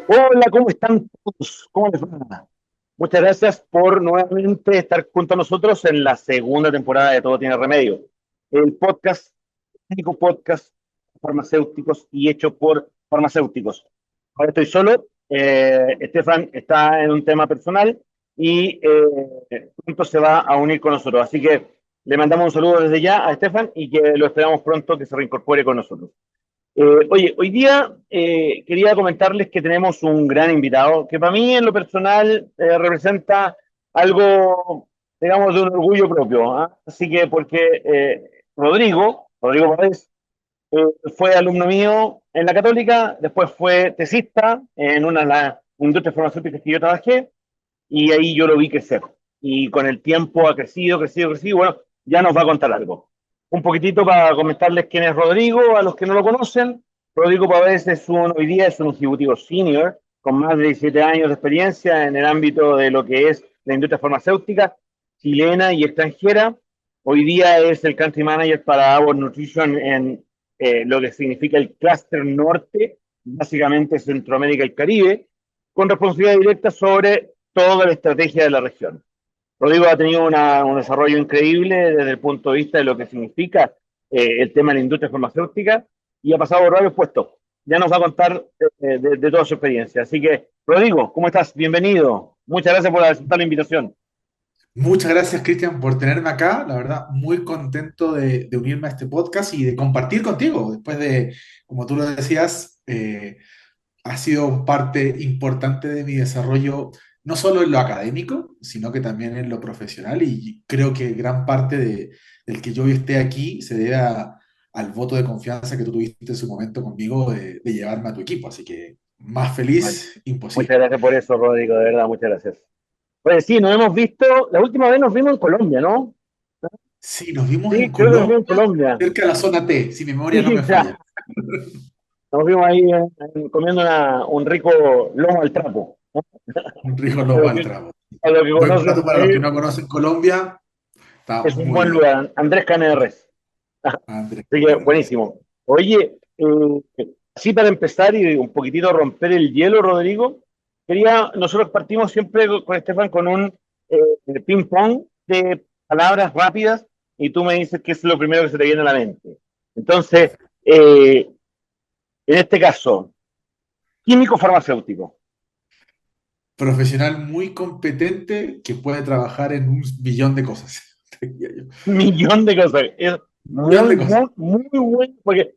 Hola, ¿cómo están todos? ¿Cómo les va? Muchas gracias por nuevamente estar junto a nosotros en la segunda temporada de Todo Tiene Remedio, el podcast, el único podcast farmacéuticos y hecho por farmacéuticos. Ahora estoy solo, Estefan está en un tema personal y pronto se va a unir con nosotros. Así que le mandamos un saludo desde ya a Estefan y que lo esperamos pronto que se reincorpore con nosotros. Oye, hoy día quería comentarles que tenemos un gran invitado que para mí en lo personal representa algo, digamos, de un orgullo propio. ¿Ah? Así que porque Rodrigo Páez, fue alumno mío en la Católica, después fue tesista en una de las industrias farmacéuticas que yo trabajé y ahí yo lo vi crecer. Y con el tiempo ha crecido, y bueno, ya nos va a contar algo. Un poquitito para comentarles quién es Rodrigo, a los que no lo conocen. Rodrigo Pavés hoy día es un ejecutivo senior con más de 17 años de experiencia en el ámbito de lo que es la industria farmacéutica chilena y extranjera. Hoy día es el country manager para Our Nutrition en lo que significa el clúster norte, básicamente Centroamérica y el Caribe, con responsabilidad directa sobre toda la estrategia de la región. Rodrigo ha tenido un desarrollo increíble desde el punto de vista de lo que significa el tema de la industria farmacéutica y ha pasado por varios puestos. Ya nos va a contar de toda su experiencia. Así que, Rodrigo, ¿cómo estás? Bienvenido. Muchas gracias por aceptar la invitación. Muchas gracias, Cristian, por tenerme acá. La verdad, muy contento de unirme a este podcast y de compartir contigo. Después de, como tú lo decías, ha sido parte importante de mi desarrollo, no solo en lo académico, sino que también en lo profesional. Y creo que gran parte del que yo hoy esté aquí se debe al voto de confianza que tú tuviste en su momento conmigo de llevarme a tu equipo. Así que más Bueno, feliz, muchas imposible. gracias por eso, Rodrigo, de verdad, muchas gracias. Pues sí, nos hemos visto, la última vez nos vimos en Colombia, ¿no? Sí, nos vimos Sí, en creo que nos vimos en Colombia, Colombia. cerca de la zona T, si mi memoria no Sí, me falla. nos vimos ahí comiendo un rico lomo al trapo, ¿no? Un rico A lomo lo al que, trago. a lo que Buen conocen plato por para los ahí, que no conocen Colombia. Está es un muy buen bien. lugar, Andrés Carne de Res. Así Andrés que Carneros. buenísimo. Oye, así para empezar y un poquitito romper el hielo, Rodrigo, nosotros partimos siempre con Estefan con un ping-pong de palabras rápidas y tú me dices qué es lo primero que se te viene a la mente. Entonces, Perfecto. en este caso, químico farmacéutico. Profesional muy competente que puede trabajar en un millón de cosas. Te diría yo. Millón de cosas. Es Un millón de cosas. muy bueno, porque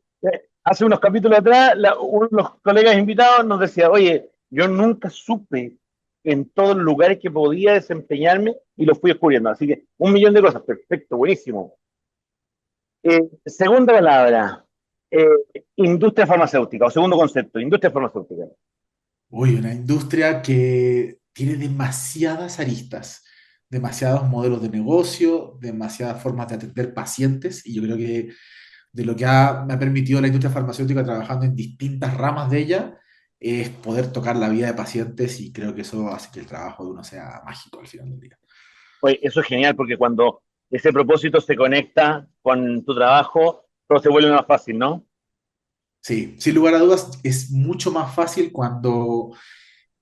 hace unos capítulos atrás, uno de los colegas invitados nos decía, oye, yo nunca supe en todos los lugares que podía desempeñarme y lo fui descubriendo. Así que un millón de cosas, perfecto, buenísimo. Segunda palabra, eh, industria farmacéutica, o segundo concepto, industria farmacéutica. Uy, una industria que tiene demasiadas aristas, demasiados modelos de negocio, demasiadas formas de atender pacientes, y yo creo que de lo que me ha permitido la industria farmacéutica trabajando en distintas ramas de ella es poder tocar la vida de pacientes y creo que eso hace que el trabajo de uno sea mágico al final del día. Oye, eso es genial porque cuando ese propósito se conecta con tu trabajo, todo se vuelve más fácil, ¿no? Sí, sin lugar a dudas es mucho más fácil cuando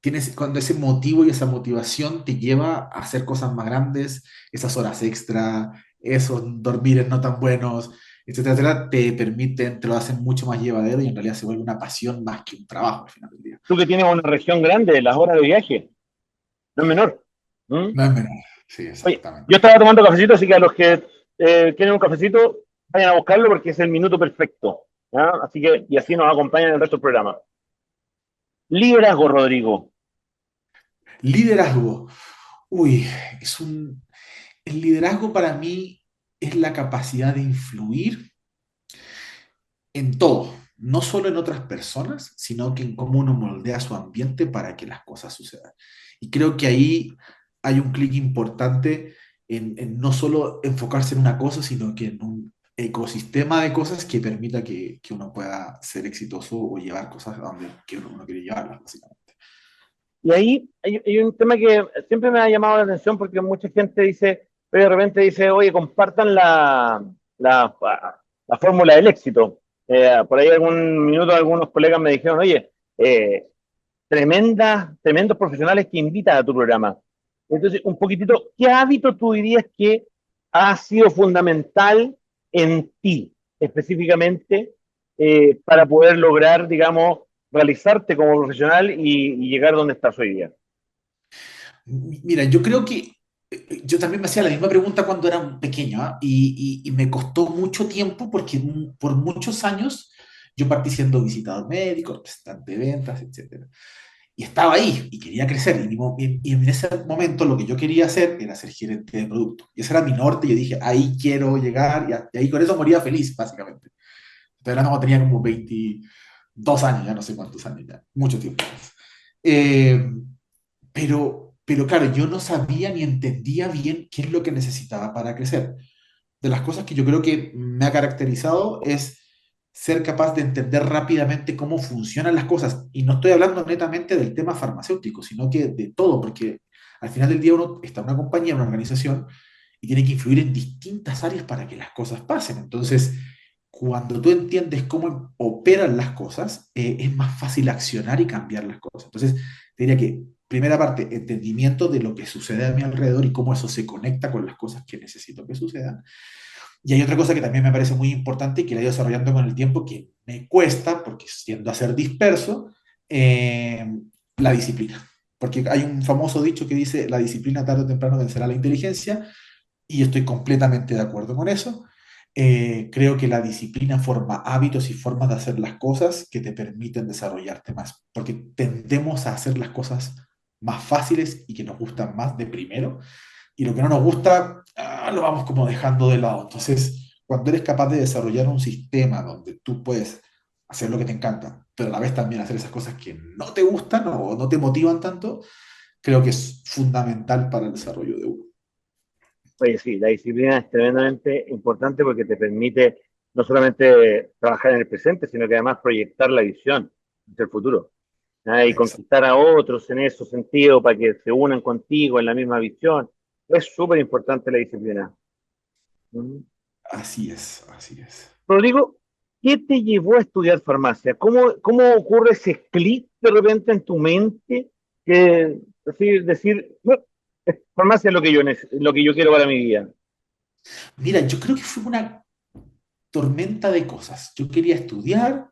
ese motivo y esa motivación te lleva a hacer cosas más grandes, esas horas extra, esos dormires no tan buenos, etcétera, etcétera, te lo hacen mucho más llevadero y en realidad se vuelve una pasión más que un trabajo al final del día. Tú que tienes una región grande, las horas de viaje, no es menor. ¿Mm? No es menor. Sí, Oye, exactamente. yo estaba tomando cafecito, así que a los que quieren un cafecito, vayan a buscarlo porque es el minuto perfecto. ¿Ya? Así que, y así nos acompañan en el resto del programa. Liderazgo, Rodrigo. Liderazgo. Uy, el liderazgo para mí es la capacidad de influir en todo, no solo en otras personas, sino que en cómo uno moldea su ambiente para que las cosas sucedan. Y creo que ahí hay un clic importante en no solo enfocarse en una cosa, sino que en un ecosistema de cosas que permita que uno pueda ser exitoso o llevar cosas a donde que uno quiere llevarlas, básicamente. Y ahí hay un tema que siempre me ha llamado la atención porque mucha gente dice, pero de repente dice, oye, compartan la fórmula del éxito. Por ahí algún minuto algunos colegas me dijeron, oye, tremendos profesionales que invitas a tu programa. Entonces, un poquitito, ¿qué hábito tú dirías que ha sido fundamental en ti, específicamente, para poder lograr, digamos, realizarte como profesional y llegar donde estás hoy día? Mira, yo creo que yo también me hacía la misma pregunta cuando era un pequeño, ¿ah? Y me costó mucho tiempo porque por muchos años yo partí siendo visitador médico, representante de ventas, etcétera. Y estaba ahí y quería crecer. Y en ese momento lo que yo quería hacer era ser gerente de producto. Y ese era mi norte. Y yo dije, ahí quiero llegar. Y ahí con eso moría feliz, básicamente. Estoy hablando cuando tenía como 22 años, ya no sé cuántos años, ya, mucho tiempo. Eh, pero claro, yo no sabía ni entendía bien qué es lo que necesitaba para crecer. De las cosas que yo creo que me ha caracterizado es ser capaz de entender rápidamente cómo funcionan las cosas. Y no estoy hablando netamente del tema farmacéutico, sino que de todo, porque al final del día uno está en una compañía, en una organización, y tiene que influir en distintas áreas para que las cosas pasen. Entonces, cuando tú entiendes cómo operan las cosas, es más fácil accionar y cambiar las cosas. Entonces, te diría que, primera parte, entendimiento de lo que sucede a mi alrededor y cómo eso se conecta con las cosas que necesito que sucedan. Y hay otra cosa que también me parece muy importante y que la he ido desarrollando con el tiempo, que me cuesta, porque tiendo a ser disperso, eh, la disciplina. Porque hay un famoso dicho que dice, la disciplina tarde o temprano vencerá la inteligencia, y estoy completamente de acuerdo con eso. Creo que la disciplina forma hábitos y formas de hacer las cosas que te permiten desarrollarte más, porque tendemos a hacer las cosas más fáciles y que nos gustan más de primero, y lo que no nos gusta, lo vamos como dejando de lado. Entonces, cuando eres capaz de desarrollar un sistema donde tú puedes hacer lo que te encanta, pero a la vez también hacer esas cosas que no te gustan o no te motivan tanto, creo que es fundamental para el desarrollo de uno. Oye, sí, la disciplina es tremendamente importante porque te permite no solamente trabajar en el presente, sino que además proyectar la visión hacia el futuro, ¿ah? Y Exacto. conquistar a otros en ese sentido para que se unan contigo en la misma visión. Es súper importante la disciplina. ¿Mm? Así es, así es. Rodrigo, ¿qué te llevó a estudiar farmacia? ¿Cómo ocurre ese clic de repente en tu mente que decir, "No, farmacia es lo que lo que yo quiero para mi vida"? Mira, yo creo que fue una tormenta de cosas. Yo quería estudiar,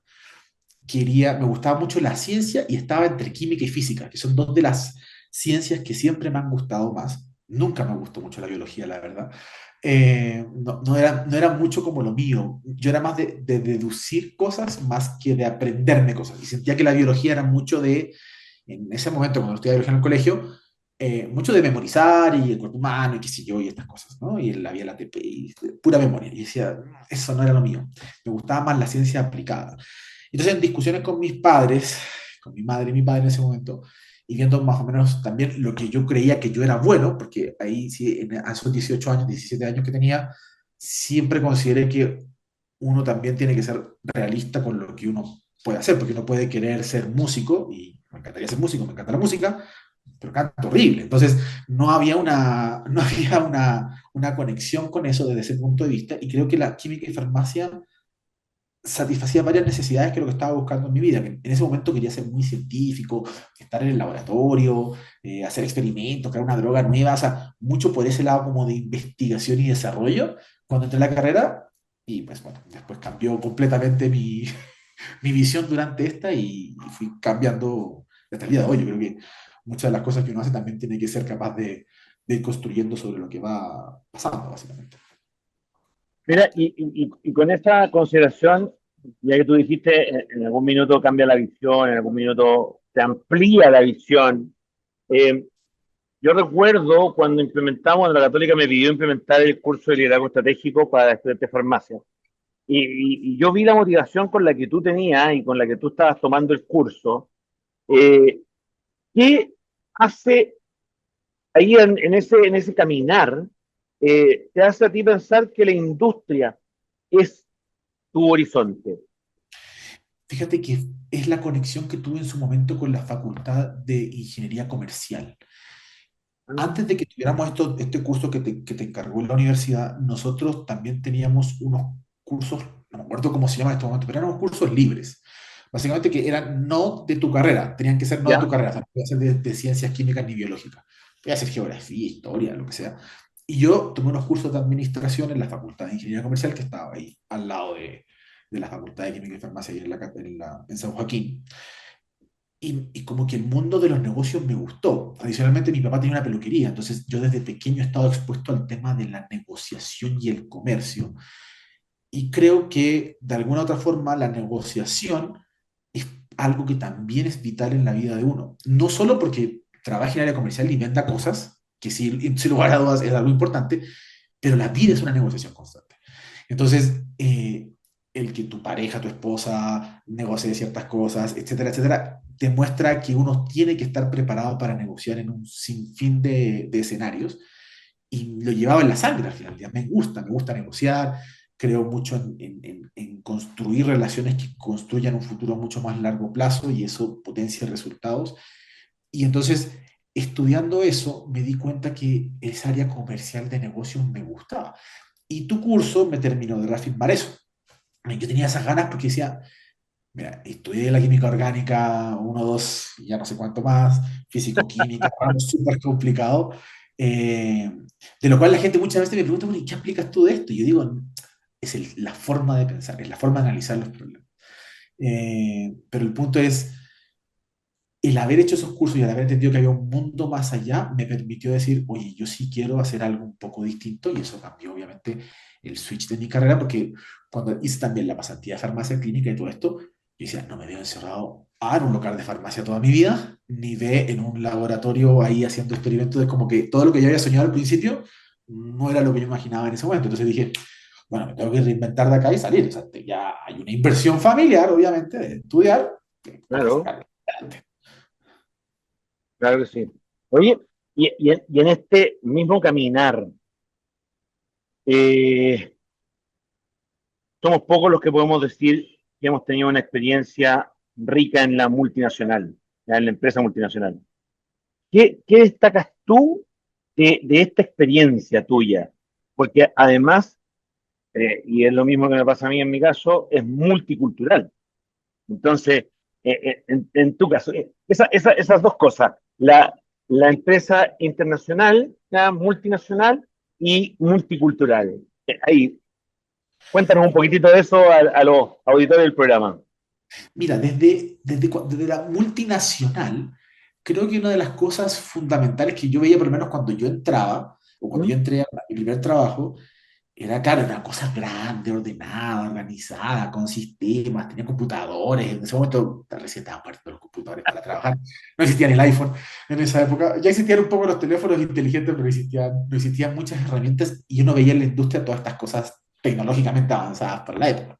me gustaba mucho la ciencia y estaba entre química y física, que son dos de las ciencias que siempre me han gustado más. Nunca me gustó mucho la biología, la verdad. No era mucho como lo mío. Yo era más de deducir cosas más que de aprenderme cosas. Y sentía que la biología era mucho en ese momento, cuando estudiaba biología en el colegio, mucho de memorizar y el cuerpo humano y qué sé yo y estas cosas, ¿no? Y la vía la ATP y pura memoria. Y decía, eso no era lo mío. Me gustaba más la ciencia aplicada. Entonces, en discusiones con mis padres, con mi madre y mi padre en ese momento, y viendo más o menos también lo que yo creía que yo era bueno, porque ahí sí, a esos 18 años, 17 años que tenía, siempre consideré que uno también tiene que ser realista con lo que uno puede hacer, porque uno puede querer ser músico, y me encantaría ser músico, me encanta la música, pero canto horrible. Entonces, no había una conexión con eso desde ese punto de vista, y creo que la química y farmacia satisfacía varias necesidades que lo que estaba buscando en mi vida. Que en ese momento quería ser muy científico, estar en el laboratorio, hacer experimentos, crear una droga nueva, o sea, mucho por ese lado como de investigación y desarrollo. Cuando entré en la carrera, y pues bueno, después cambió completamente mi visión durante esta, y fui cambiando hasta el día de hoy. Yo creo que muchas de las cosas que uno hace también tiene que ser capaz de ir construyendo sobre lo que va pasando, básicamente. Mira, y con esa consideración, ya que tú dijiste, en algún minuto cambia la visión, en algún minuto se amplía la visión. eh, yo recuerdo cuando implementamos, la Católica me pidió implementar el curso de liderazgo estratégico para estudiantes de farmacia. Y yo vi la motivación con la que tú tenías y con la que tú estabas tomando el curso. Eh, ¿Qué hace ahí en ese caminar, te hace a ti pensar que la industria es tu horizonte? Fíjate que es la conexión que tuve en su momento con la Facultad de Ingeniería Comercial. Antes de que tuviéramos este curso que te encargó la universidad, nosotros también teníamos unos cursos, no me acuerdo cómo se llama en estos momentos, pero eran unos cursos libres. Básicamente que eran no de tu carrera, tenían que ser no de tu ¿Ya? carrera, o sea, no podía ser de ciencias químicas ni biológicas, podía ser geografía, historia, lo que sea. Y yo tomé unos cursos de administración en la Facultad de Ingeniería Comercial que estaba ahí, al lado de la Facultad de Química y Farmacia, ahí en San Joaquín. Y como que el mundo de los negocios me gustó. Adicionalmente, mi papá tenía una peluquería, entonces yo desde pequeño he estado expuesto al tema de la negociación y el comercio. Y creo que de alguna u otra forma la negociación es algo que también es vital en la vida de uno. No solo porque trabaje en área comercial y venda cosas, que sí, sin lugar a dudas es algo importante, pero la vida es una negociación constante. Entonces, el que tu pareja, tu esposa, negocie ciertas cosas, etcétera, etcétera, demuestra que uno tiene que estar preparado para negociar en un sinfín de escenarios y lo llevaba en la sangre al final del día. Me gusta negociar, creo mucho en construir relaciones que construyan un futuro mucho más largo plazo y eso potencia resultados. Y entonces, estudiando eso, me di cuenta que esa área comercial de negocios me gustaba. Y tu curso me terminó de reafirmar eso. Yo tenía esas ganas porque decía, mira, estudié la química orgánica, uno, dos, y ya no sé cuánto más, físico-química, algo súper complicado, eh, de lo cual la gente muchas veces me pregunta, bueno, ¿y qué aplicas tú de esto? Y yo digo, es la forma de pensar, es la forma de analizar los problemas. Pero el punto es, el haber hecho esos cursos y el haber entendido que había un mundo más allá, me permitió decir, oye, yo sí quiero hacer algo un poco distinto y eso cambió obviamente el switch de mi carrera porque cuando hice también la pasantía de farmacia clínica y todo esto, yo decía, no me veo encerrado A en un local de farmacia toda mi vida, ni B en un laboratorio ahí haciendo experimentos, de como que todo lo que yo había soñado al principio no era lo que yo imaginaba en ese momento. Entonces dije, bueno, me tengo que reinventar de acá y salir. O sea, ya hay una inversión familiar, obviamente, de estudiar, que hay que Claro, sacarla adelante. claro que sí. Oye, y en este mismo caminar, eh, somos pocos los que podemos decir que hemos tenido una experiencia rica en la multinacional, ya en la empresa multinacional. ¿Qué destacas tú de esta experiencia tuya? Porque además, y es lo mismo que me pasa a mí en mi caso, es multicultural. Entonces, en tu caso, esas dos cosas, la empresa internacional, ya, multinacional y multicultural. Ahí, cuéntanos un poquitito de eso a los auditores del programa. Mira, desde la multinacional, creo que una de las cosas fundamentales que yo veía, por lo menos cuando yo entraba, o cuando yo ¿Mm? entré a mi primer trabajo, era, claro, era una cosa grande, ordenada, organizada, con sistemas, tenía computadores. En ese momento recién estaban muertos los computadores para trabajar. No existía ni el iPhone en esa época. Ya existían un poco los teléfonos inteligentes, pero no existían muchas herramientas y yo no veía en la industria todas estas cosas tecnológicamente avanzadas para la época.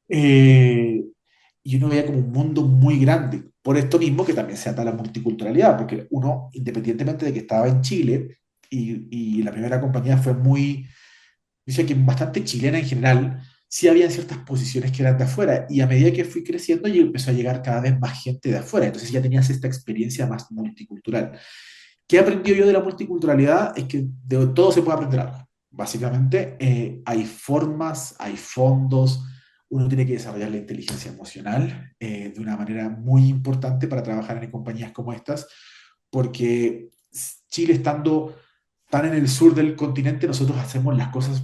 Eh, y uno veía como un mundo muy grande. Por esto mismo que también se ata a la multiculturalidad, porque uno, independientemente de que estaba en Chile, y la primera compañía fue muy, dice que bastante chilena en general, sí había ciertas posiciones que eran de afuera, y a medida que fui creciendo, y empezó a llegar cada vez más gente de afuera, entonces ya tenías esta experiencia más multicultural. ¿Qué he aprendido yo de la multiculturalidad? Es que de todo se puede aprender algo. Básicamente, hay formas, hay fondos, uno tiene que desarrollar la inteligencia emocional de una manera muy importante para trabajar en compañías como estas, porque Chile estando tan en el sur del continente, nosotros hacemos las cosas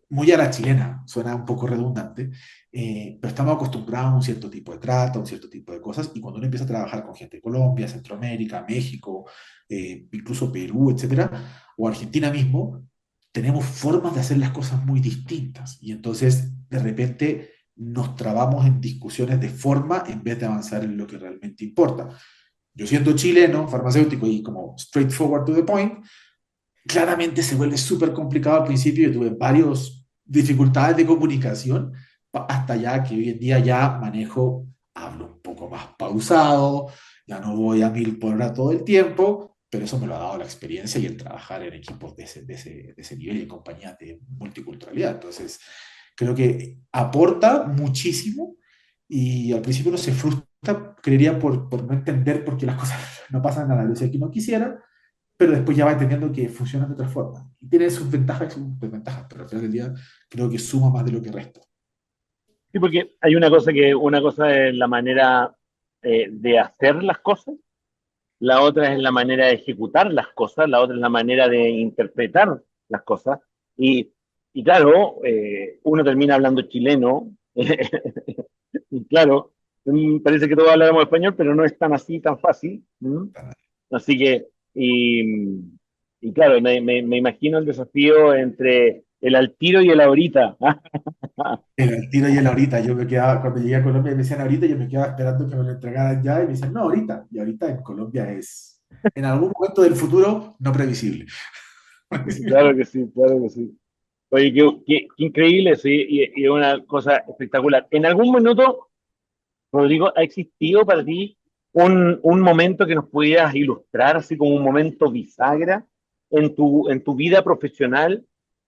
muy a la chilena, suena un poco redundante, pero estamos acostumbrados a un cierto tipo de trato, a un cierto tipo de cosas, y cuando uno empieza a trabajar con gente de Colombia, Centroamérica, México, incluso Perú, etcétera, o Argentina mismo, tenemos formas de hacer las cosas muy distintas, y entonces de repente nos trabamos en discusiones de forma en vez de avanzar en lo que realmente importa. Yo siendo chileno, farmacéutico y como straightforward to the point, claramente se vuelve súper complicado al principio. Yo tuve varias dificultades de comunicación, hasta ya que hoy en día ya manejo, hablo un poco más pausado, ya no voy a 1000 por hora todo el tiempo, pero eso me lo ha dado la experiencia y el trabajar en equipos de ese nivel y en compañías de multiculturalidad. Entonces, creo que aporta muchísimo y al principio uno se frustra, creería, por no entender por qué las cosas no pasan a la velocidad que uno quisiera, pero después ya va entendiendo que funcionan de otra forma. Y tiene sus ventajas y sus desventajas, pero al final del día creo que suma más de lo que resta. Sí, porque hay una cosa es la manera de hacer las cosas, la otra es la manera de ejecutar las cosas, la otra es la manera de interpretar las cosas. Y, y claro, uno termina hablando chileno, y claro, parece que todos hablamos español, pero no es tan así, tan fácil. ¿Mm? Así que, y claro, me imagino el desafío entre el al tiro y el ahorita. El tiro y el ahorita. Yo me quedaba, cuando llegué a Colombia y me decían ahorita, yo me quedaba esperando que me lo entregaran ya y me decían, no, ahorita. Y ahorita en Colombia es, en algún momento del futuro, no previsible. Claro que sí, claro que sí. Oye, qué increíble, sí, y es una cosa espectacular. ¿En algún minuto, Rodrigo, ha existido para ti un momento que nos pudieras ilustrar, así como un momento bisagra en tu vida profesional,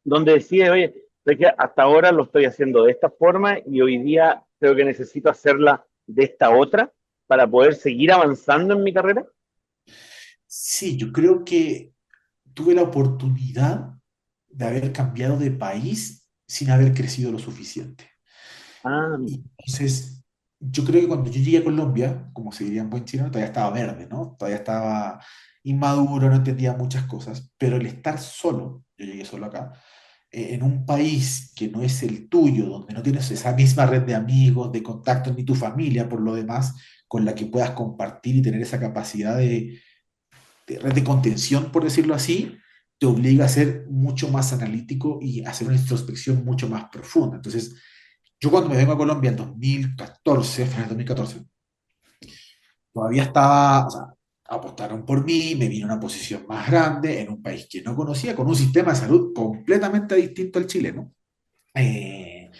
donde decides, oye, sé que hasta ahora lo estoy haciendo de esta forma y hoy día creo que necesito hacerla de esta otra para poder seguir avanzando en mi carrera? Sí, yo creo que tuve la oportunidad de haber cambiado de país sin haber crecido lo suficiente. Ah, Y entonces, yo creo que cuando yo llegué a Colombia, como se diría en buen chileno, todavía estaba verde, ¿no? Todavía estaba inmaduro, no entendía muchas cosas, pero el estar solo, yo llegué solo acá, en un país que no es el tuyo, donde no tienes esa misma red de amigos, de contactos, ni tu familia, por lo demás, con la que puedas compartir y tener esa capacidad de red de contención, por decirlo así, te obliga a ser mucho más analítico y a hacer una introspección mucho más profunda. Entonces, yo cuando me vengo a Colombia en 2014, final de 2014, todavía estaba, o sea, apostaron por mí, me vine a una posición más grande en un país que no conocía, con un sistema de salud completamente distinto al chileno. Eh,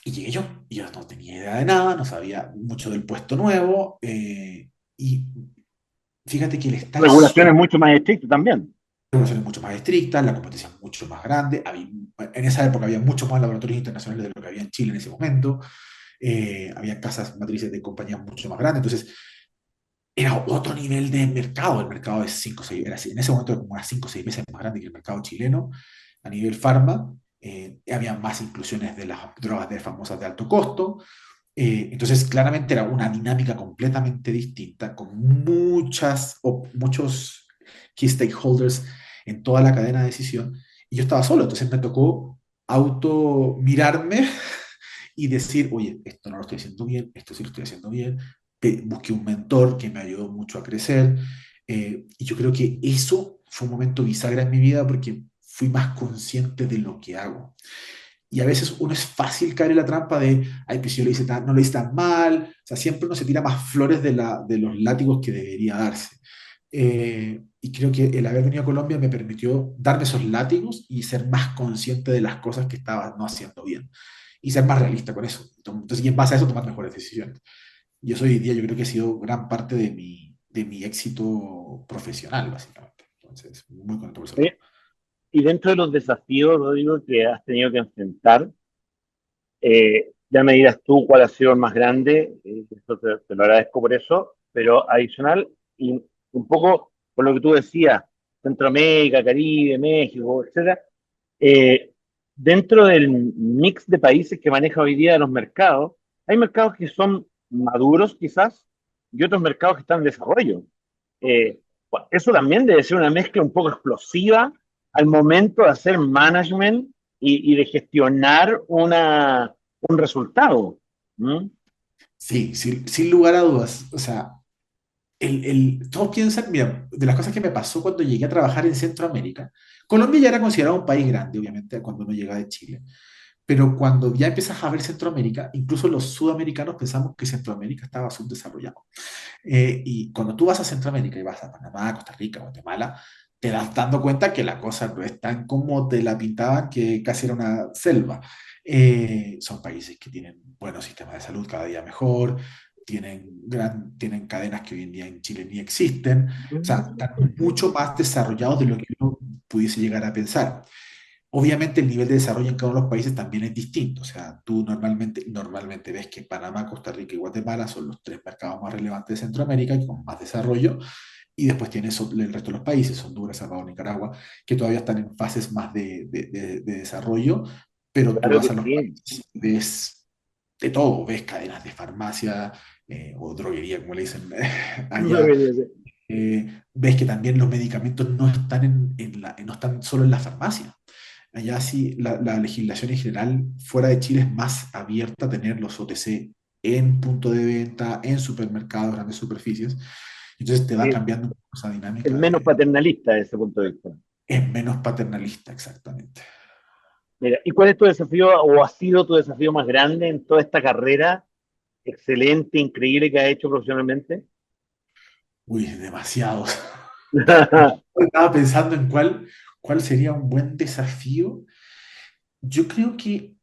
y llegué yo, y yo no tenía idea de nada, no sabía mucho del puesto nuevo, y fíjate que el estar regulaciones solo, mucho más estrictas también. la regulación es mucho más estricta, la competencia es mucho más grande, en esa época había muchos más laboratorios internacionales de lo que había en Chile en ese momento, había casas matrices de compañías mucho más grandes, entonces era otro nivel de mercado. El mercado es 5 6, era así, en ese momento era como unas 5 o 6 veces más grande que el mercado chileno a nivel farma. Había más inclusiones de las drogas de famosas de alto costo. Entonces, claramente era una dinámica completamente distinta, con muchos key stakeholders en toda la cadena de decisión. Y yo estaba solo, entonces me tocó auto mirarme y decir, oye, esto no lo estoy haciendo bien, esto sí lo estoy haciendo bien. Busqué un mentor que me ayudó mucho a crecer. Y yo creo que eso fue un momento bisagra en mi vida porque fui más consciente de lo que hago. Y a veces uno es fácil caer en la trampa de, ay, pues yo lo hice no lo hice tan mal. O sea, siempre uno se tira más flores de los látigos que debería darse. Y creo que el haber venido a Colombia me permitió darme esos látigos y ser más consciente de las cosas que estaba no haciendo bien. Y ser más realista con eso. Entonces, y en base a eso tomar mejores decisiones. Y eso hoy día yo creo que ha sido gran parte de mi éxito profesional, básicamente. Entonces, muy contento por ese lado. Oye, y dentro de los desafíos, Rodrigo, que has tenido que enfrentar, ya me dirás tú cuál ha sido el más grande, eso te lo agradezco por eso, pero adicional, y un poco por lo que tú decías, Centroamérica, Caribe, México, etcétera, eh, dentro del mix de países que maneja hoy día los mercados, hay mercados que son maduros quizás y otros mercados que están en desarrollo. Bueno, eso también debe ser una mezcla un poco explosiva al momento de hacer management y de gestionar un resultado. ¿Mm? Sí, sin lugar a dudas. O sea, todos piensan, mira, de las cosas que me pasó cuando llegué a trabajar en Centroamérica, Colombia ya era considerado un país grande, obviamente, cuando uno llega de Chile, pero cuando ya empiezas a ver Centroamérica, incluso los sudamericanos pensamos que Centroamérica estaba subdesarrollado. Y cuando tú vas a Centroamérica y vas a Panamá, Costa Rica, Guatemala, te das dando cuenta que la cosa no es tan como te la pintaban, que casi era una selva. Son países que tienen buenos sistemas de salud cada día mejor, tienen cadenas que hoy en día en Chile ni existen, o sea, están mucho más desarrollados de lo que uno pudiese llegar a pensar. Obviamente el nivel de desarrollo en cada uno de los países también es distinto. O sea, tú normalmente ves que Panamá, Costa Rica y Guatemala son los tres mercados más relevantes de Centroamérica y con más desarrollo. Y después tienes el resto de los países, Honduras, Salvador, Nicaragua, que todavía están en fases más de desarrollo, pero tú Claro vas que a los sí. países y ves de todo, ves cadenas de farmacia o droguería, como le dicen allá, ves que también los medicamentos no están no están solo en la farmacia. Allá sí, la legislación en general fuera de Chile es más abierta a tener los OTC en punto de venta, en supermercados, grandes superficies. Entonces te va Sí, cambiando un poco esa es dinámica menos paternalista desde ese punto de vista. es menos paternalista, exactamente. Mira, ¿y cuál es tu desafío o ha sido tu desafío más grande en toda esta carrera excelente, increíble que has hecho profesionalmente? Uy, demasiados. Estaba pensando en cuál sería un buen desafío. Yo creo que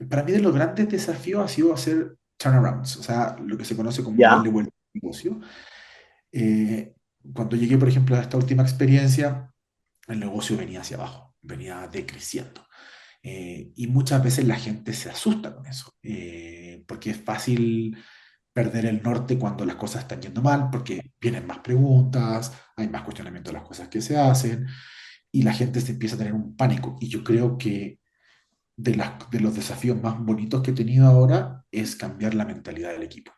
para mí de los grandes desafíos ha sido hacer turnarounds, o sea, lo que se conoce como Ya, darle vuelta al negocio. Eh, Cuando llegué, por ejemplo, a esta última experiencia, el negocio venía hacia abajo, venía decreciendo. Y muchas veces la gente se asusta con eso, porque es fácil perder el norte cuando las cosas están yendo mal, porque vienen más preguntas, hay más cuestionamiento de las cosas que se hacen, y la gente se empieza a tener un pánico. Y yo creo que de los desafíos más bonitos que he tenido ahora es cambiar la mentalidad del equipo.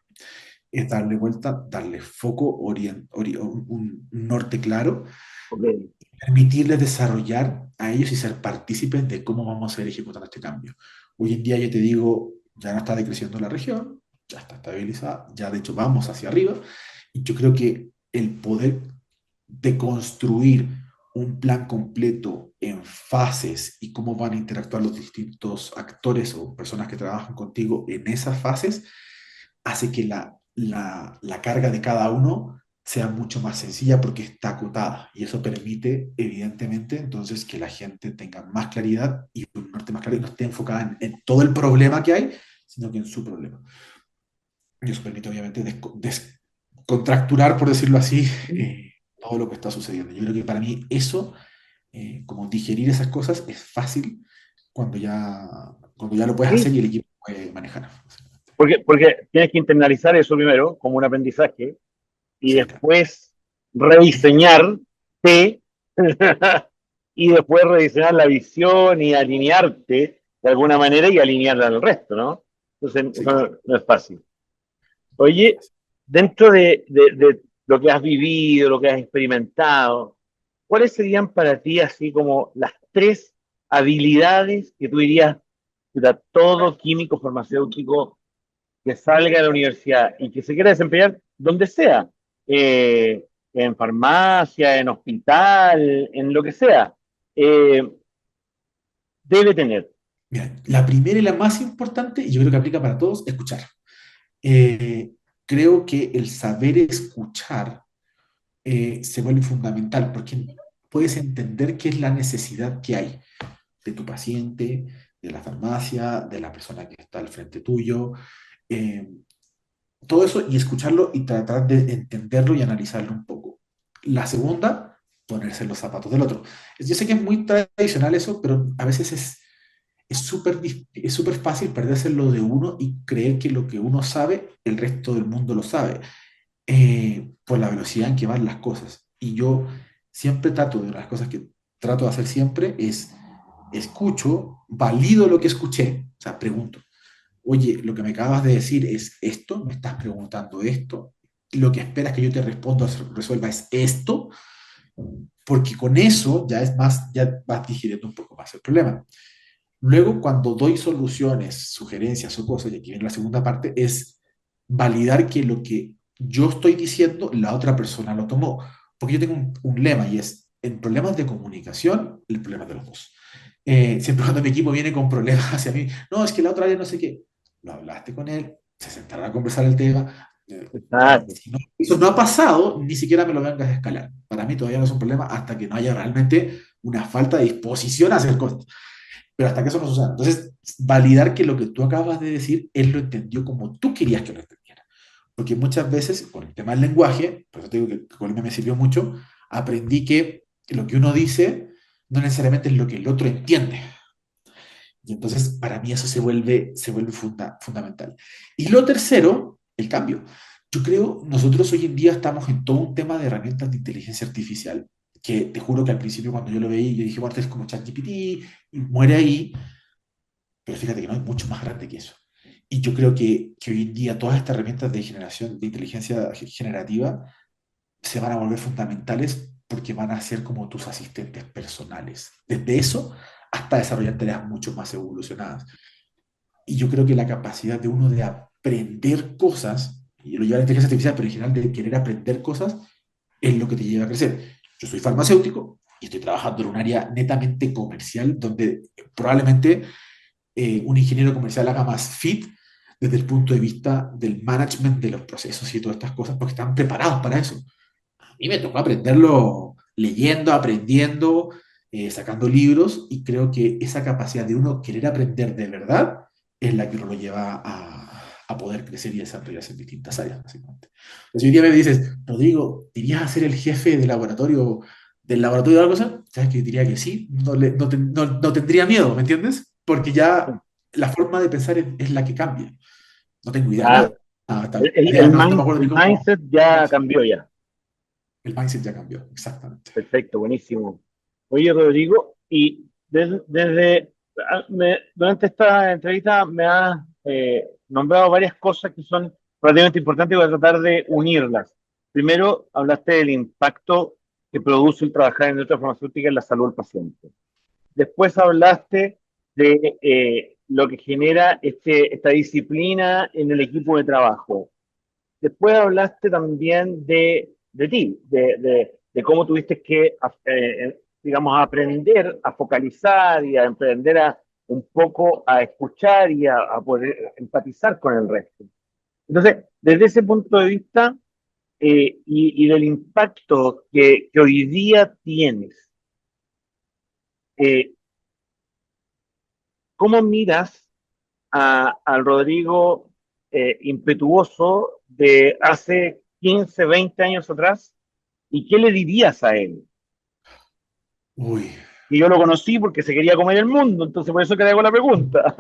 Es darle vuelta, darle foco, un norte claro, ok. permitirles desarrollar a ellos y ser partícipes de cómo vamos a ir ejecutando este cambio. Hoy en día yo te digo, ya no está decreciendo la región, ya está estabilizada, ya de hecho vamos hacia arriba, y yo creo que el poder de construir un plan completo en fases y cómo van a interactuar los distintos actores o personas que trabajan contigo en esas fases, hace que la carga de cada uno sea mucho más sencilla porque está acotada y eso permite, evidentemente, entonces que la gente tenga más claridad y un norte más claro y no esté enfocada en todo el problema que hay, sino que en su problema. Y eso permite, obviamente, descontracturar, por decirlo así, todo lo que está sucediendo. Yo creo que para mí eso, como digerir esas cosas, es fácil cuando cuando ya lo puedes Sí, hacer y el equipo puede manejar. porque tienes que internalizar eso primero como un aprendizaje y Sí, claro. después rediseñarte y después rediseñar la visión y alinearte de alguna manera y alinearla al resto, ¿no? Entonces, Sí, eso claro. no es fácil. Oye, dentro de lo que has vivido, lo que has experimentado, ¿cuáles serían para ti así como las tres habilidades que tú dirías, puta, todo químico farmacéutico que salga de la universidad y que se quiera desempeñar donde sea, en farmacia, en hospital, en lo que sea, eh, debe tener? Mira, la primera y la más importante, y yo creo que aplica para todos, escuchar. Eh, Creo que el saber escuchar se vuelve fundamental porque puedes entender qué es la necesidad que hay de tu paciente, de la farmacia, de la persona que está al frente tuyo, eh, todo eso y escucharlo y tratar de entenderlo y analizarlo un poco. La segunda, ponerse en los zapatos del otro. Yo sé que es muy tradicional eso, pero a veces es súper fácil perderse en lo de uno y creer que lo que uno sabe, el resto del mundo lo sabe, por la velocidad en que van las cosas. Y yo siempre trato de las cosas que trato de hacer siempre es escucho, valido lo que escuché, o sea, pregunto, oye, lo que me acabas de decir es esto, me estás preguntando esto, lo que esperas que yo te responda, resuelva es esto, porque con eso ya es más, ya vas digiriendo un poco más el problema. Luego, cuando doy soluciones, sugerencias o cosas, y aquí viene la segunda parte, es validar que lo que yo estoy diciendo, la otra persona lo tomó. Porque yo tengo un lema y es, en problemas de comunicación, el problema es de los dos. Siempre cuando mi equipo viene con problemas hacia mí, no, es que la otra vez no sé qué, lo hablaste con él, se sentaron a conversar el tema. Ah, Si no, eso no ha pasado, ni siquiera me lo vengas a escalar. Para mí todavía no es un problema hasta que no haya realmente una falta de disposición a hacer cosas. Pero hasta que eso no suceda. Entonces, validar que lo que tú acabas de decir, él lo entendió como tú querías que lo entendiera. Porque muchas veces, con el tema del lenguaje, por eso te digo que Colombia me sirvió mucho, aprendí que lo que uno dice no necesariamente es lo que el otro entiende. Y entonces, para mí eso se vuelve fundamental. Y lo tercero, el cambio. Yo creo, nosotros hoy en día estamos en todo un tema de herramientas de inteligencia artificial, que te juro que al principio cuando yo lo veí, yo dije, bueno, esto es como ChatGPT, y muere ahí, pero fíjate que no es mucho más grande que eso. Y yo creo que hoy en día todas estas herramientas de generación de inteligencia generativa se van a volver fundamentales porque van a ser como tus asistentes personales. Desde eso hasta desarrollar tareas mucho más evolucionadas. Y yo creo que la capacidad de uno de aprender cosas, y yo lo llevo a la inteligencia artificial, pero en general de querer aprender cosas, es lo que te lleva a crecer. Yo soy farmacéutico y estoy trabajando en un área netamente comercial donde probablemente un ingeniero comercial haga más fit desde el punto de vista del management de los procesos y todas estas cosas, porque están preparados para eso. A mí me tocó aprenderlo leyendo, aprendiendo, sacando libros, y creo que esa capacidad de uno querer aprender de verdad es la que uno lo lleva a poder crecer y desarrollarse en distintas áreas, básicamente. Entonces, si hoy día me dices, Rodrigo, ¿irías a ser el jefe del laboratorio de algo así? ¿Sabes que diría que sí? No tendría miedo, ¿me entiendes? Porque ya la forma de pensar es la que cambia. No tengo idea de Ah, nada. No me acuerdo ni el cómo. mindset ya cambió ya. El mindset ya cambió, exactamente. Perfecto, buenísimo. Oye, Rodrigo, y durante esta entrevista me has nombrado varias cosas que son relativamente importantes y voy a tratar de unirlas. Primero, hablaste del impacto que produce el trabajar en industria farmacéutica en la salud del paciente. Después hablaste de lo que genera esta disciplina en el equipo de trabajo. Después hablaste también de ti, de cómo tuviste que, digamos, aprender a focalizar y a aprender a un poco a escuchar y a poder empatizar con el resto. Entonces, desde ese punto de vista y del impacto que hoy día tienes, eh, ¿cómo miras al Rodrigo impetuoso de hace 15, 20 años atrás? ¿Y qué le dirías a él? Uy, Y yo lo conocí porque se quería comer el mundo, entonces por eso que le hago la pregunta.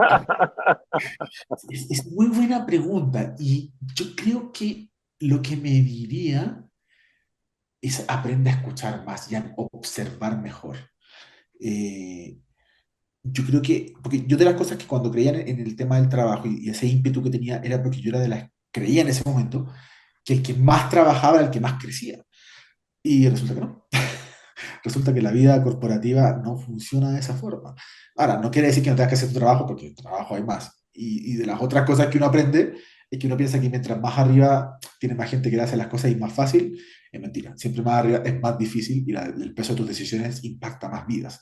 es muy buena pregunta y yo creo que lo que me diría es aprende a escuchar más y a observar mejor. Eh, yo creo que, porque yo de las cosas que cuando creía en el tema del trabajo y ese ímpetu que tenía era porque yo era de las, creía en ese momento que el que más trabajaba era el que más crecía. Y resulta que no. Resulta que la vida corporativa no funciona de esa forma. Ahora, no quiere decir que no tengas que hacer tu trabajo, porque trabajo hay más. Y de las otras cosas que uno aprende es que uno piensa que mientras más arriba tiene más gente que le hace las cosas y más fácil. Es mentira. Siempre más arriba es más difícil y el peso de tus decisiones impacta más vidas.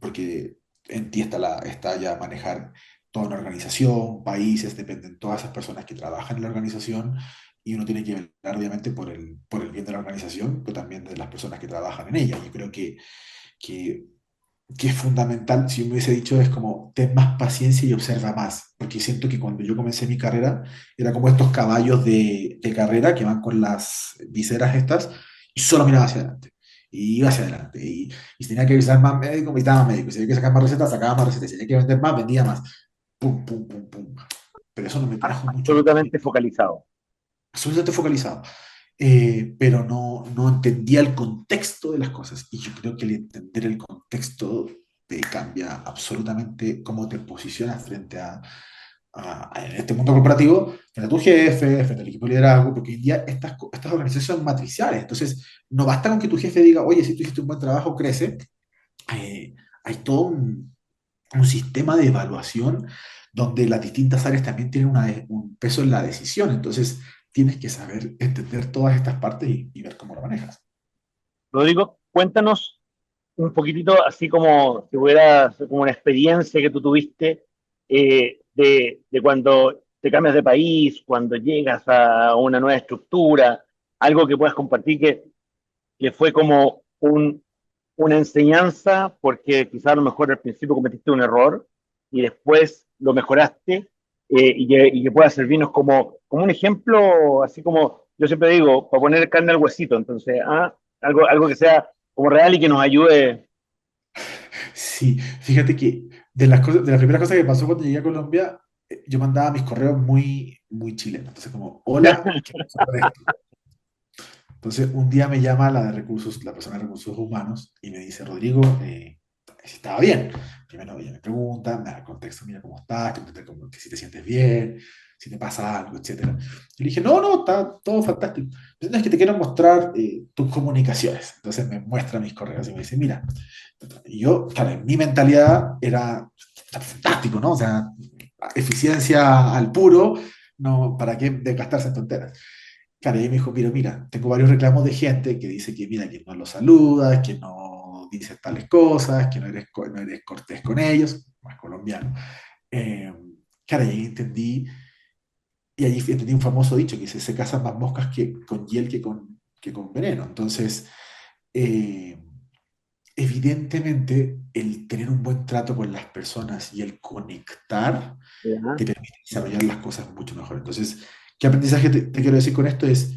Porque en ti está ya manejar toda una organización, países, dependen todas esas personas que trabajan en la organización, y uno tiene que velar obviamente por el bien de la organización, pero también de las personas que trabajan en ella. Yo creo que, que es fundamental, si me hubiese dicho, es como ten más paciencia y observa más, porque siento que cuando yo comencé mi carrera era como estos caballos de carrera que van con las viseras estas y solo miraba hacia adelante. Y iba hacia adelante. Y si tenía que visitar más médicos, visitaba más médicos. Si tenía que sacar más recetas, sacaba más recetas. Si tenía que vender más, vendía más. Pum, pum, pum, pum. Pero eso no me trajo mucho Absolutamente focalizado. absolutamente focalizado, pero no entendía el contexto de las cosas. Y yo creo que el entender el contexto te cambia absolutamente cómo te posicionas frente en este mundo corporativo, frente a tu jefe, frente al equipo de liderazgo, porque hoy en día estas organizaciones son matriciales. Entonces, no basta con que tu jefe diga, oye, si tú hiciste un buen trabajo, crece. Hay todo un sistema de evaluación donde las distintas áreas también tienen un peso en la decisión. Entonces, tienes que saber entender todas estas partes y ver cómo lo manejas. Rodrigo, cuéntanos un poquitito, así como si hubiera como una experiencia que tú tuviste de cuando te cambias de país, cuando llegas a una nueva estructura, algo que puedas compartir que fue como una enseñanza, porque quizás a lo mejor al principio cometiste un error y después lo mejoraste y que pueda servirnos como un ejemplo, así como yo siempre digo, para poner carne al huesito, entonces, algo que sea como real y que nos ayude. Sí, fíjate que de las primeras cosas que pasó cuando llegué a Colombia, yo mandaba mis correos muy, muy chilenos. Entonces, como, hola, ¿qué pasa con esto? Entonces, un día me llama la persona de recursos humanos y me dice, Rodrigo, si estaba bien. Primero ella me pregunta, me da el contexto, mira cómo estás, te pregunta que si te sientes bien, si te pasa algo, etcétera. Yo le dije, no, no, está todo fantástico. Entonces es que te quiero mostrar tus comunicaciones. Entonces me muestra mis correos y me dice, mira, y yo, claro, en mi mentalidad era está fantástico, ¿no? O sea, eficiencia al puro, no, ¿para qué desgastarse en tonteras? Claro, y ahí me dijo, mira, tengo varios reclamos de gente que dice que, mira, que no los saludas, que no dices tales cosas, que no eres cortés con ellos, más colombiano. Eh, claro, y ahí entendí, y ahí entendí un famoso dicho que dice, se cazan más moscas con hiel que con veneno. Entonces, eh, evidentemente, el tener un buen trato con las personas y el conectar ¿Ya? te permite desarrollar las cosas mucho mejor. Entonces, ¿qué aprendizaje te quiero decir con esto? Es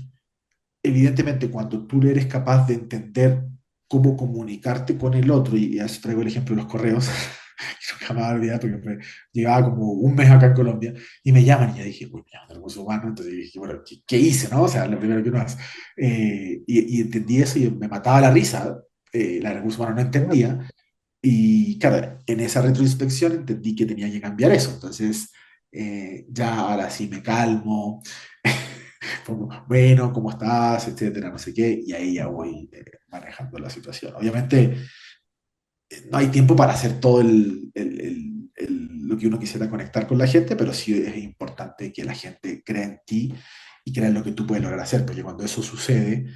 evidentemente, cuando tú eres capaz de entender cómo comunicarte con el otro, y así traigo el ejemplo de los correos, que nunca me voy a olvidar porque llevaba como un mes acá en Colombia, y me llaman y ya dije, uy, me llaman de recursos humanos, entonces dije, bueno, ¿qué hice, no? O sea, lo primero que uno hace. Y entendí eso y me mataba la risa, la de recursos humanos no entendía, y claro, en esa retroinspección entendí que tenía que cambiar eso, entonces ya ahora sí me calmo, como, bueno, ¿cómo estás? Etcétera, no sé qué, y ahí ya voy manejando la situación. Obviamente, no hay tiempo para hacer todo lo que uno quisiera conectar con la gente, pero sí es importante que la gente crea en ti y crea en lo que tú puedes lograr hacer, porque cuando eso sucede,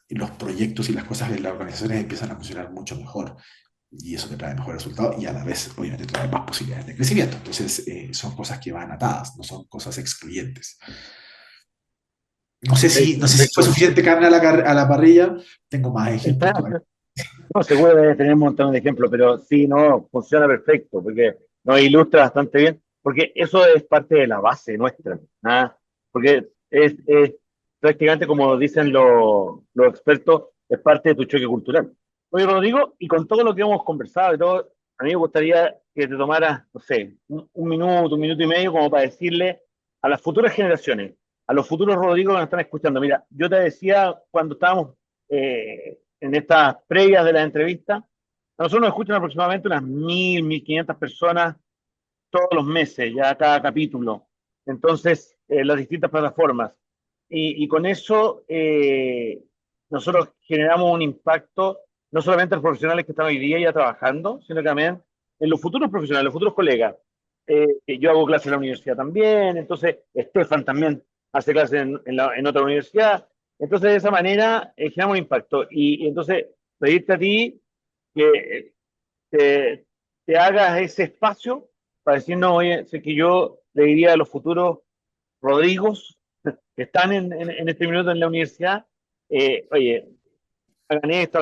los proyectos y las cosas de las organizaciones empiezan a funcionar mucho mejor. Y eso te trae mejores resultados y a la vez, obviamente, trae más posibilidades de crecimiento. Entonces, son cosas que van atadas, no son cosas excluyentes. No sé si fue Perfecto. suficiente carne a a la parrilla. Tengo más ejemplos todavía. No, seguro debe tener un montón de ejemplos, pero sí, no, funciona perfecto, porque nos ilustra bastante bien, porque eso es parte de la base nuestra, ¿ah? Porque es prácticamente, como dicen los expertos, es parte de tu choque cultural. Oye, Rodrigo, y con todo lo que hemos conversado y todo, a mí me gustaría que te tomaras, no sé, un minuto y medio, como para decirle a las futuras generaciones, a los futuros Rodrigo que nos están escuchando. Mira, yo te decía cuando estábamos en estas previas de la entrevista, a nosotros nos escuchan aproximadamente unas 1.000, 1.500 personas todos los meses, ya cada capítulo. Entonces, las distintas plataformas. Y con eso nosotros generamos un impacto no solamente en los profesionales que están hoy día ya trabajando, sino también en los futuros profesionales, los futuros colegas. Yo hago clases en la universidad también, entonces Estefan también hace clases en otra universidad. Entonces, de esa manera generamos un impacto. Y entonces, pedirte a ti que te, te hagas ese espacio para decir, no, oye, sé que yo le diría a los futuros Rodrigos que están en este minuto en la universidad, oye, hagan esto,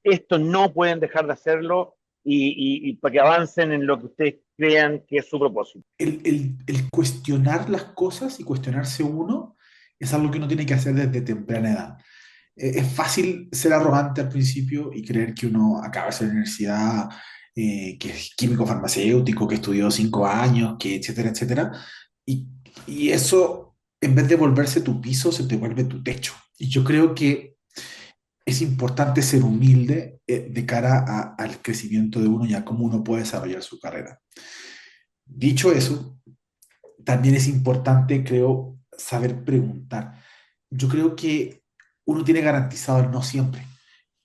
esto no pueden dejar de hacerlo y para que avancen en lo que ustedes crean que es su propósito. El cuestionar las cosas y cuestionarse uno es algo que uno tiene que hacer desde temprana edad. Es fácil ser arrogante al principio y creer que uno acaba de ser en la universidad, que es químico farmacéutico, que estudió 5 años, que etcétera, etcétera. Y, y eso, en vez de volverse tu piso, se te vuelve tu techo. Y yo creo que es importante ser humilde de cara al crecimiento de uno y a cómo uno puede desarrollar su carrera. Dicho eso, también es importante, creo, saber preguntar. Yo creo que uno tiene garantizado el no siempre.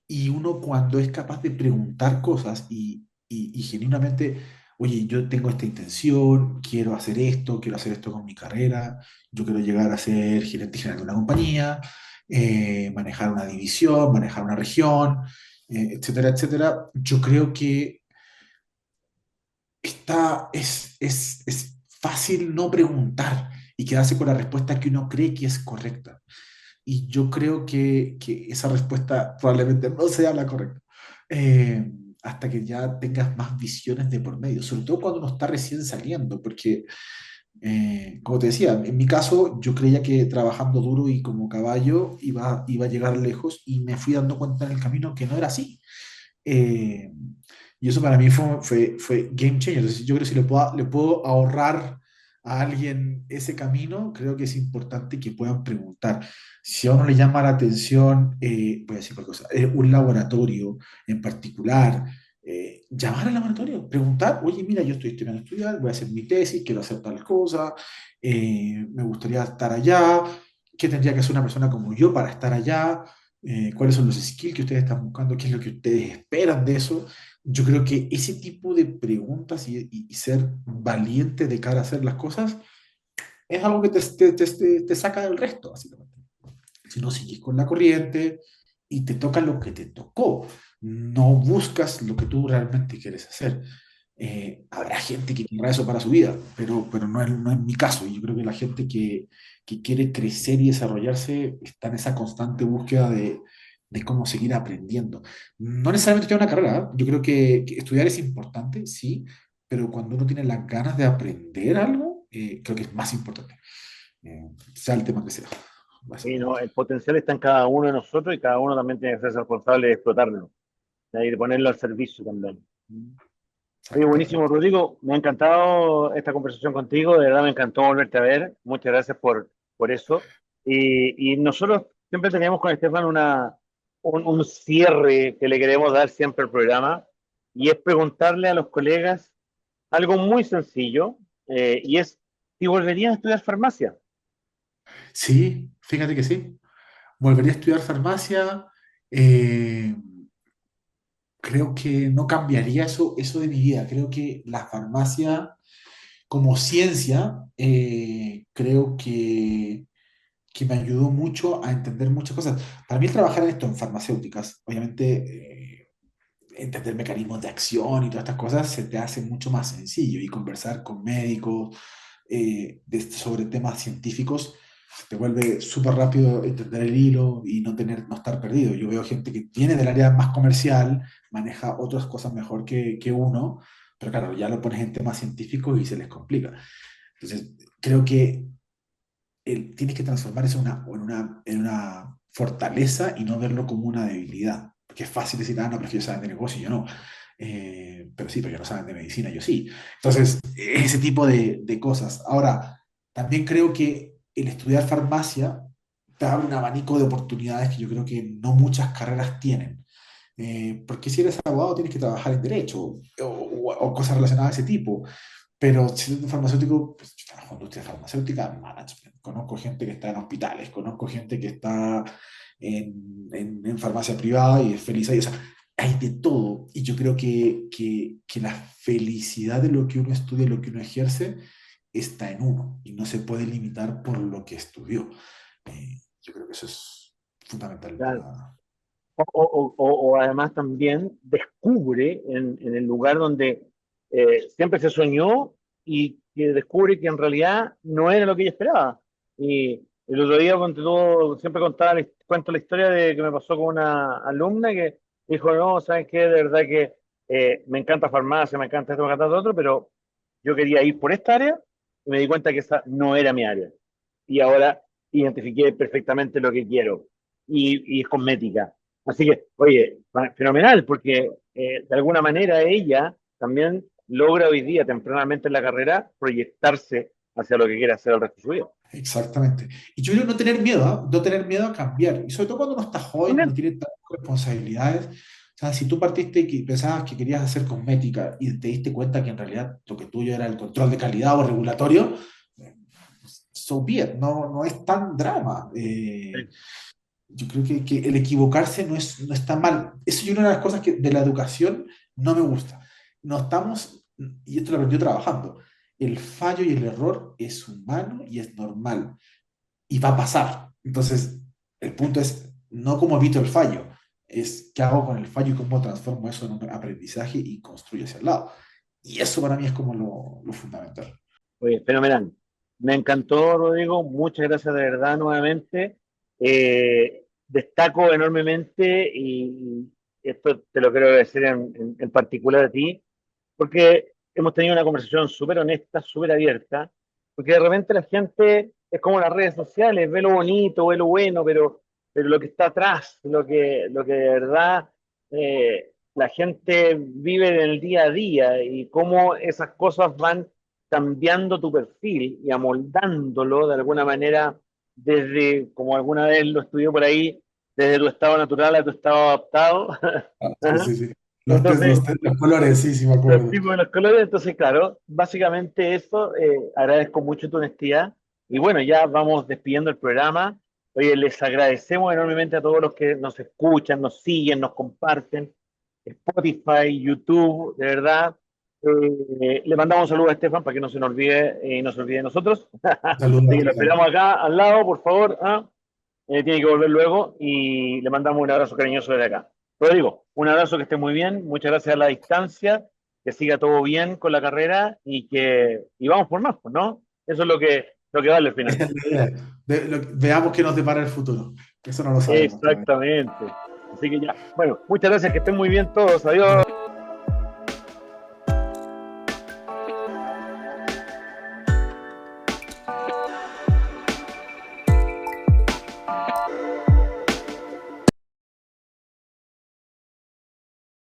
Y uno cuando es capaz de preguntar cosas y genuinamente, oye, yo tengo esta intención, quiero hacer esto con mi carrera, yo quiero llegar a ser gerente general de una compañía, manejar una división, manejar una región, etcétera, etcétera. Yo creo que es fácil no preguntar y quedarse con la respuesta que uno cree que es correcta. Y yo creo que esa respuesta probablemente no sea la correcta. Eh, hasta que ya tengas más visiones de por medio, sobre todo cuando uno está recién saliendo, porque, como te decía, en mi caso yo creía que trabajando duro y como caballo iba a llegar lejos y me fui dando cuenta en el camino que no era así. Eh, y eso para mí fue game changer. Entonces, yo creo que si le puedo ahorrar a alguien ese camino, creo que es importante que puedan preguntar. Si a uno le llama la atención, voy a decir cualquier cosa, un laboratorio en particular, llamar al laboratorio, preguntar, oye, mira, yo estoy estudiando estudiar, voy a hacer mi tesis, quiero hacer tal cosa, me gustaría estar allá, ¿qué tendría que hacer una persona como yo para estar allá? ¿Cuáles son los skills que ustedes están buscando? ¿Qué es lo que ustedes esperan de eso? Yo creo que ese tipo de preguntas y ser valiente de cara a hacer las cosas es algo que te saca del resto, básicamente. Si no sigues con la corriente y te toca lo que te tocó, no buscas lo que tú realmente quieres hacer. Habrá gente que querrá eso para su vida, pero no es mi caso. Y yo creo que la gente que quiere crecer y desarrollarse está en esa constante búsqueda de cómo seguir aprendiendo. No necesariamente estudiar una carrera, ¿eh? Yo creo que estudiar es importante, sí, pero cuando uno tiene las ganas de aprender algo, creo que es más importante, sea el tema que sea, Y básicamente. no, el potencial está en cada uno de nosotros y cada uno también tiene que ser responsable de explotarlo, y de ponerlo al servicio también. Oye, buenísimo, Exactamente. Rodrigo. Me ha encantado esta conversación contigo. De verdad me encantó volverte a ver. Muchas gracias por eso. Y nosotros siempre teníamos con Estefan un cierre que le queremos dar siempre al programa. Y es preguntarle a los colegas algo muy sencillo. Y es si volverían a estudiar farmacia. Sí, fíjate que sí. Volvería a estudiar farmacia. eh, Creo que no cambiaría eso de mi vida. Creo que la farmacia como ciencia, creo que me ayudó mucho a entender muchas cosas. Para mí el trabajar en esto, en farmacéuticas, obviamente entender mecanismos de acción y todas estas cosas se te hace mucho más sencillo y conversar con médicos sobre temas científicos te vuelve súper rápido entender el hilo y no estar perdido. Yo veo gente que viene del área más comercial, maneja otras cosas mejor que uno, pero claro, ya lo pones en temas científicos y se les complica. Entonces, creo que tienes que transformar eso en una fortaleza y no verlo como una debilidad. Porque es fácil decir, no, pero es que ellos saben de negocio y yo no. Pero sí, pero ellos no saben de medicina, yo sí. Entonces, ese tipo de cosas. Ahora, también creo que el estudiar farmacia te abre un abanico de oportunidades que yo creo que no muchas carreras tienen. Porque si eres abogado tienes que trabajar en derecho o cosas relacionadas a ese tipo. Pero siendo farmacéutico, pues yo trabajo en industria farmacéutica, management. Conozco gente que está en hospitales, conozco gente que está en farmacia privada y es feliz ahí. O sea, hay de todo. Y yo creo que la felicidad de lo que uno estudia, lo que uno ejerce, está en uno y no se puede limitar por lo que estudió. Yo creo que eso es fundamental Claro. para... O además también descubre en el lugar donde siempre se soñó y que descubre que en realidad no era lo que ella esperaba. Y el otro día, siempre cuento la historia de que me pasó con una alumna que dijo, no, ¿sabes qué? De verdad que me encanta farmacia, me encanta esto, me encanta lo otro, pero yo quería ir por esta área y me di cuenta que esa no era mi área. Y ahora identifiqué perfectamente lo que quiero y es cosmética. Así que, oye, fenomenal, porque de alguna manera ella también logra hoy día, tempranamente en la carrera, proyectarse hacia lo que quiere hacer el resto de su vida. Exactamente. Y yo creo no tener miedo, ¿ah? No tener miedo a cambiar. Y sobre todo cuando uno está joven y no También, tiene tantas responsabilidades. O sea, si tú partiste y que pensabas que querías hacer cosmética y te diste cuenta que en realidad lo que tuyo era el control de calidad o regulatorio, eh, so be it, no es tan drama. Yo creo que el equivocarse no está mal. Eso es una de las cosas que de la educación no me gusta. No estamos, y esto lo aprendí trabajando, el fallo y el error es humano y es normal y va a pasar. Entonces, el punto es no cómo evito el fallo, es qué hago con el fallo y cómo transformo eso en un aprendizaje y construyo hacia el lado. Y eso para mí es como lo fundamental. oye, fenomenal. Me encantó, Rodrigo. Muchas gracias de verdad nuevamente. Destaco enormemente y esto te lo quiero decir en particular a ti, porque hemos tenido una conversación súper honesta, súper abierta, porque de repente la gente es como las redes sociales, ve lo bonito, ve lo bueno, pero lo que está atrás, lo que de verdad la gente vive en el día a día y cómo esas cosas van cambiando tu perfil y amoldándolo de alguna manera desde, como alguna vez lo estudié por ahí, desde tu estado natural a tu estado adaptado. Ah, sí, ¿Ah? sí, sí. Entonces, los colores, sí, sí, me los acuerdo. tipos de los colores, entonces, claro, básicamente eso, agradezco mucho tu honestidad. Y bueno, ya vamos despidiendo el programa. Oye, les agradecemos enormemente a todos los que nos escuchan, nos siguen, nos comparten. Spotify, YouTube, de verdad. Le mandamos un saludo a Estefan para que no se nos olvide, no se olvide de nosotros. Saludos Así a que lo Estefan. esperamos acá al lado, por favor. Tiene que volver luego y le mandamos un abrazo cariñoso desde acá. Rodrigo, un abrazo, que esté muy bien, muchas gracias a la distancia, que siga todo bien con la carrera y vamos por más, pues, ¿no? Eso es lo que vale al final. Esa es la idea. Veamos qué nos depara el futuro. Eso no lo sabemos todavía. Exactamente. Así que ya, bueno, muchas gracias, que estén muy bien todos, adiós.